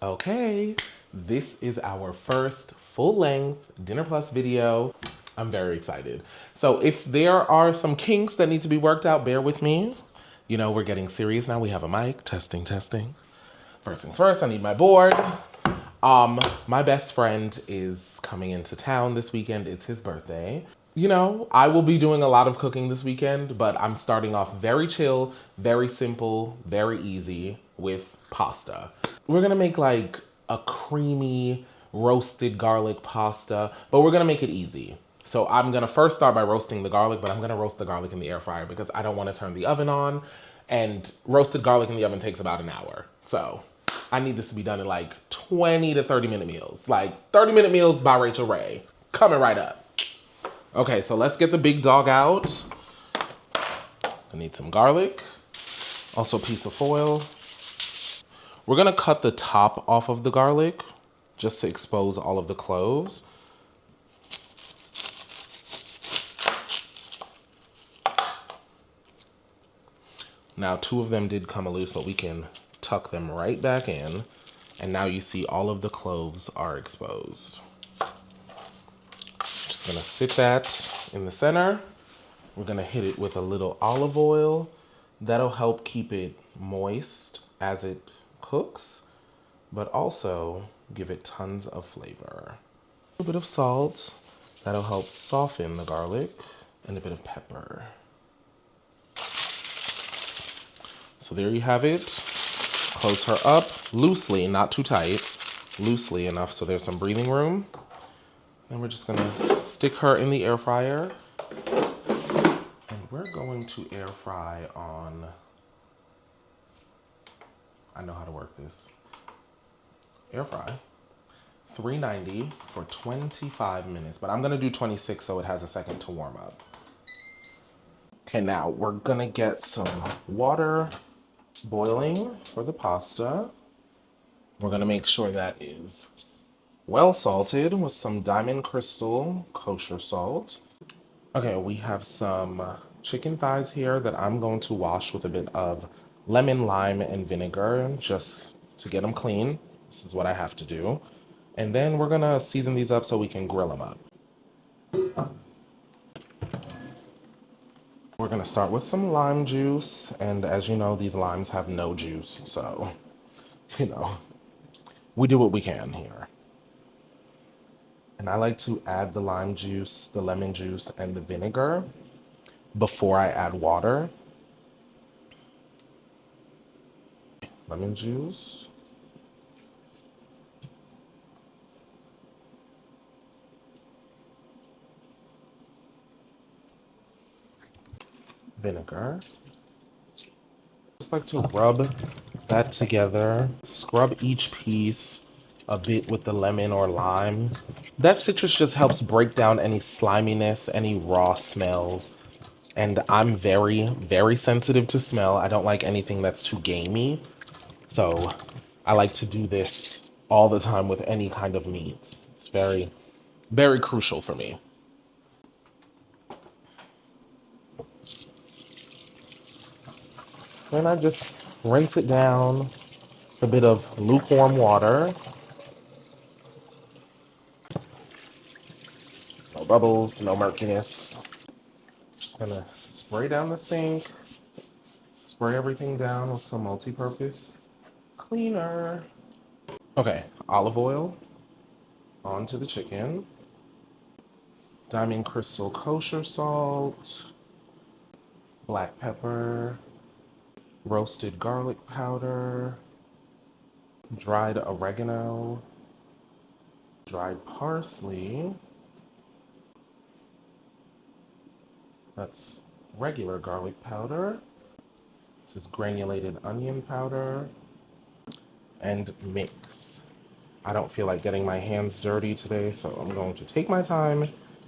Okay, this is our first full-length Dinner Plus video. I'm very excited. So if there are some kinks that need to be worked out, bear with me. You know, we're getting serious now. We have a mic. Testing, testing. First things first, I need my board. My best friend is coming into town this weekend. It's his birthday. You know, I will be doing a lot of cooking this weekend, but I'm starting off very chill, very simple, very easy with pasta. We're gonna make like a creamy roasted garlic pasta, but we're gonna make it easy. So I'm gonna first start by roasting the garlic, but I'm gonna roast the garlic in the air fryer because I don't wanna turn the oven on, and roasted garlic in the oven takes about an hour. So I need this to be done in like 20 to 30 minute meals. Like 30-minute meals by Rachel Ray. Coming right up. Okay, so let's get the big dog out. I need some garlic. Also a piece of foil. We're gonna cut the top off of the garlic just to expose all of the cloves. Now 2 of them did come loose, but we can tuck them right back in. And now you see all of the cloves are exposed. Just gonna sit that in the center. We're gonna hit it with a little olive oil. That'll help keep it moist as it cooks, but also give it tons of flavor. A little bit of salt. That'll help soften the garlic, and a bit of pepper. So there you have it. Close her up loosely, not too tight, loosely enough so there's some breathing room. And we're just gonna stick her in the air fryer. And we're going to air fry on, I know how to work this. Air fry, 390 for 25 minutes, but I'm gonna do 26 so it has a second to warm up. Okay, now we're gonna get some water boiling for the pasta. We're gonna make sure that is well salted with some Diamond Crystal kosher salt. Okay, we have some chicken thighs here that I'm going to wash with a bit of lemon, lime, and vinegar just to get them clean. This is what I have to do. And then we're gonna season these up so we can grill them up. We're gonna start with some lime juice, and as you know, these limes have no juice, so, you know, we do what we can here. And I like to add the lime juice, the lemon juice, and the vinegar before I add water. Lemon juice. Vinegar. Just like to rub that together. Scrub each piece a bit with the lemon or lime. That citrus just helps break down any sliminess, any raw smells. And I'm very, very sensitive to smell. I don't like anything that's too gamey. So I like to do this all the time with any kind of meats. It's very, very crucial for me. Then I just rinse it down with a bit of lukewarm water. No bubbles, no murkiness. Just gonna spray down the sink. Spray everything down with some multi-purpose cleaner. Okay, olive oil onto the chicken. Diamond Crystal kosher salt. Black pepper. Roasted garlic powder. Dried oregano. Dried parsley. That's regular garlic powder. This is granulated onion powder. And mix. I don't feel like getting my hands dirty today, so I'm going to take my time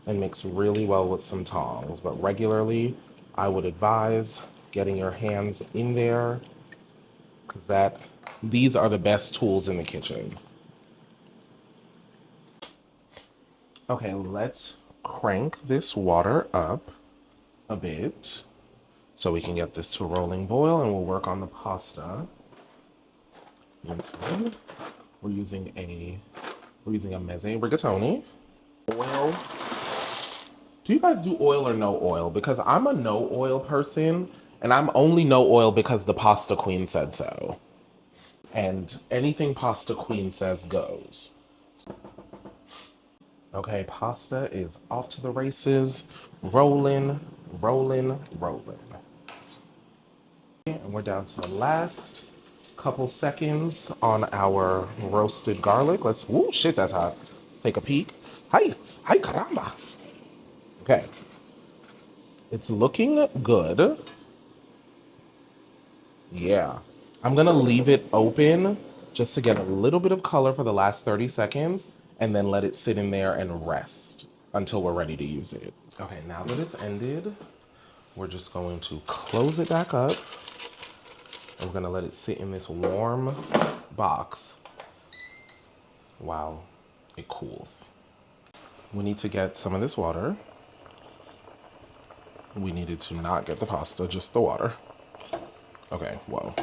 and mix really well with some tongs. But regularly, I would advise getting your hands in there because these are the best tools in the kitchen. Okay, let's crank this water up a bit so we can get this to a rolling boil, and we'll work on the pasta. We're using a mezze rigatoni. Oil. Do you guys do oil or no oil? Because I'm a no oil person, and I'm only no oil because the pasta queen said so. And anything pasta queen says goes. Okay, pasta is off to the races. Rolling, rolling, rolling. And we're down to the last couple seconds on our roasted garlic. Let's, ooh, shit, that's hot. Let's take a peek. Hi, hi, caramba. Okay, it's looking good. Yeah, I'm gonna leave it open just to get a little bit of color for the last 30 seconds and then let it sit in there and rest until we're ready to use it. Okay, now that it's ended, we're just going to close it back up. And we're gonna let it sit in this warm box while it cools. We need to get some of this water. We needed to not get the pasta, just the water. Okay, whoa.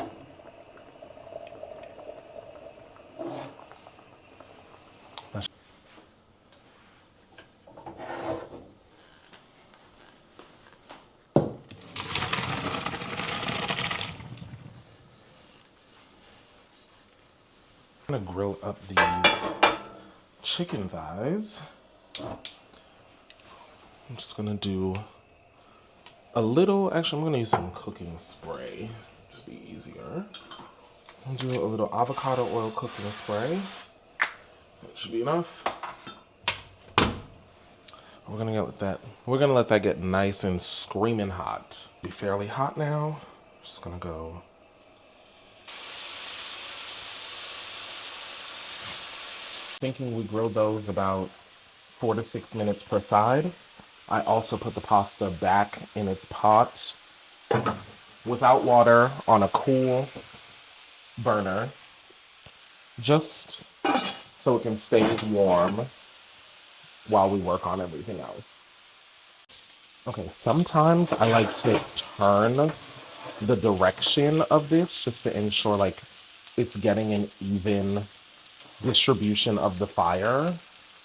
I'm gonna grill up these chicken thighs. I'm just gonna do a little, actually I'm gonna use some cooking spray, just be easier. I'll do a little avocado oil cooking spray. That should be enough. We're gonna let that get nice and screaming hot. Be fairly hot now. Just gonna go. Thinking we grilled those about 4 to 6 minutes per side. I also put the pasta back in its pot without water on a cool burner, just so it can stay warm while we work on everything else. Okay, sometimes I like to turn the direction of this just to ensure like it's getting an even distribution of the fire,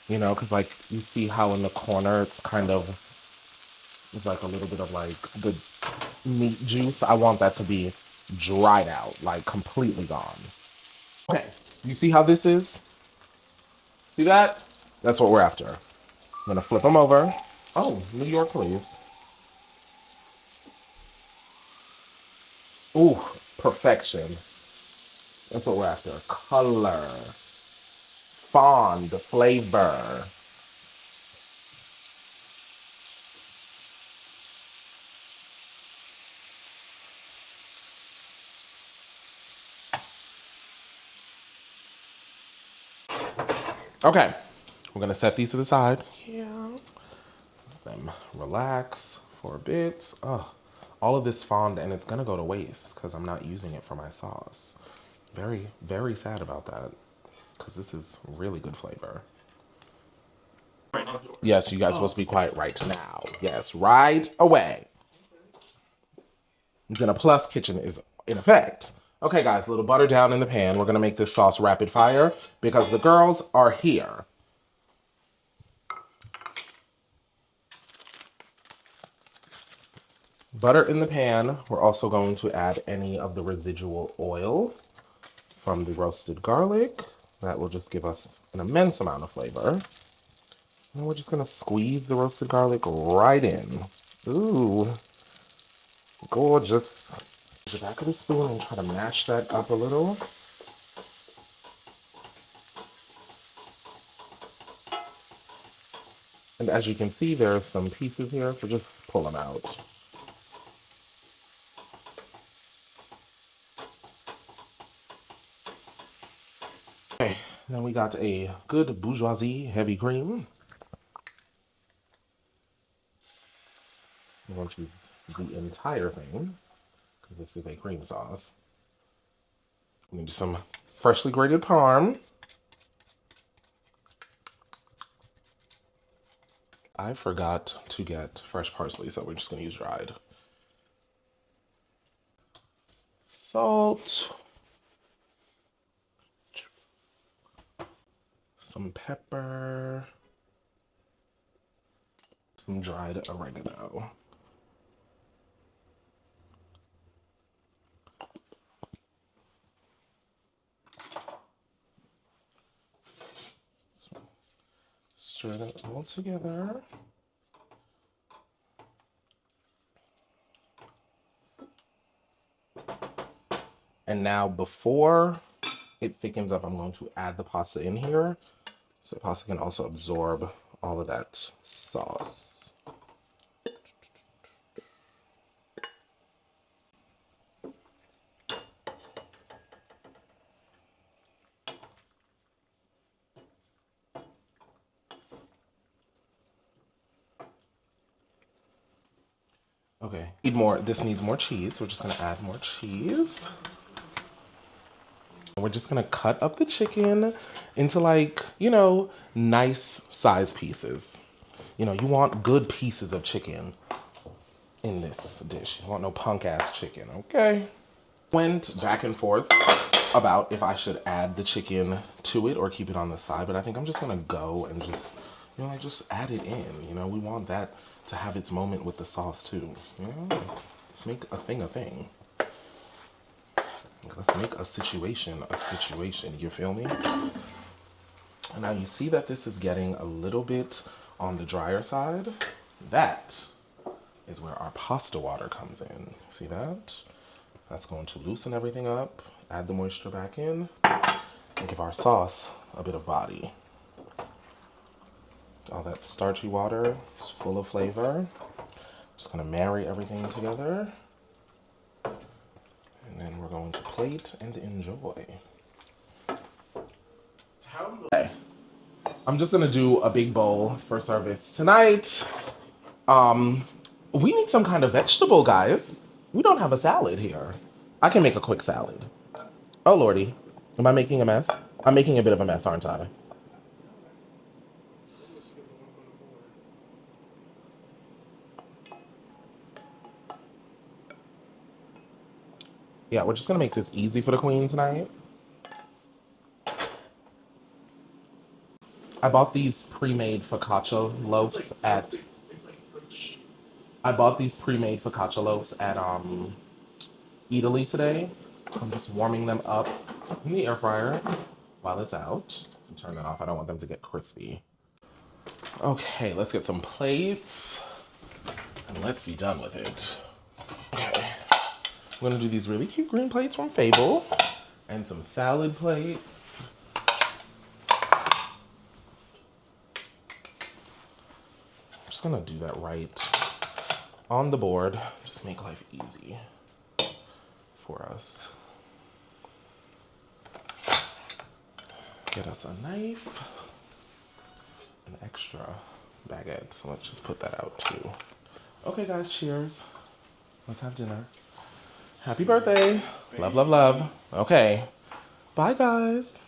you know, because like you see how in the corner it's kind of, it's like a little bit of like the meat juice. I want that to be dried out, like completely gone. Okay, you see how this is? See that? That's what we're after. I'm gonna flip them over. Oh, New York, please. Ooh, perfection. That's what we're after. Color. Fond flavor. Okay, we're gonna set these to the side. Yeah. Let them relax for a bit. Oh, all of this fond and it's gonna go to waste because I'm not using it for my sauce. Very, very sad about that because this is really good flavor. Yes, you guys supposed to be quiet right now. Yes, right away. Dinner Plus kitchen is in effect. Okay, guys, a little butter down in the pan. We're gonna make this sauce rapid fire because the girls are here. Butter in the pan. We're also going to add any of the residual oil from the roasted garlic. That will just give us an immense amount of flavor. And we're just gonna squeeze the roasted garlic right in. Ooh, gorgeous. The back of the spoon and try to mash that up a little. And as you can see, there are some pieces here, so just pull them out. Okay, then we got a good bourgeoisie heavy cream. I'm going to use the entire thing because this is a cream sauce. We need some freshly grated parm. I forgot to get fresh parsley, so we're just going to use dried. Salt. some pepper, some dried oregano. So, stir that all together. And now before it thickens up, I'm going to add the pasta in here so the pasta can also absorb all of that sauce. Okay, this needs more cheese, so we're just gonna add more cheese. We're just gonna cut up the chicken into, like, you know, nice size pieces. You know, you want good pieces of chicken in this dish. You want no punk ass chicken, okay? Went back and forth about if I should add the chicken to it or keep it on the side, but I think I'm just gonna go and just, you know, like, just add it in. You know, we want that to have its moment with the sauce too. You know, let's make a thing a thing. Let's make a situation, you feel me? And now you see that this is getting a little bit on the drier side. That is where our pasta water comes in. See that? That's going to loosen everything up, add the moisture back in, and give our sauce a bit of body. All that starchy water is full of flavor. Just gonna marry everything together. And then we're going to plate and enjoy. Okay. I'm just gonna do a big bowl for service tonight. We need some kind of vegetable, guys. We don't have a salad here. I can make a quick salad. Oh, Lordy. Am I making a mess? I'm making a bit of a mess, aren't I? Yeah, we're just gonna make this easy for the queen tonight. I bought these pre-made focaccia loaves at Italy today. I'm just warming them up in the air fryer while it's out. Turn that off. I don't want them to get crispy. Okay, let's get some plates and let's be done with it. Okay, I'm gonna do these really cute green plates from Fable and some salad plates. I'm just gonna do that right on the board. Just make life easy for us. Get us a knife, an extra baguette. So let's just put that out too. Okay, guys, cheers. Let's have dinner. Happy birthday. Love, love, love. Okay. Bye, guys.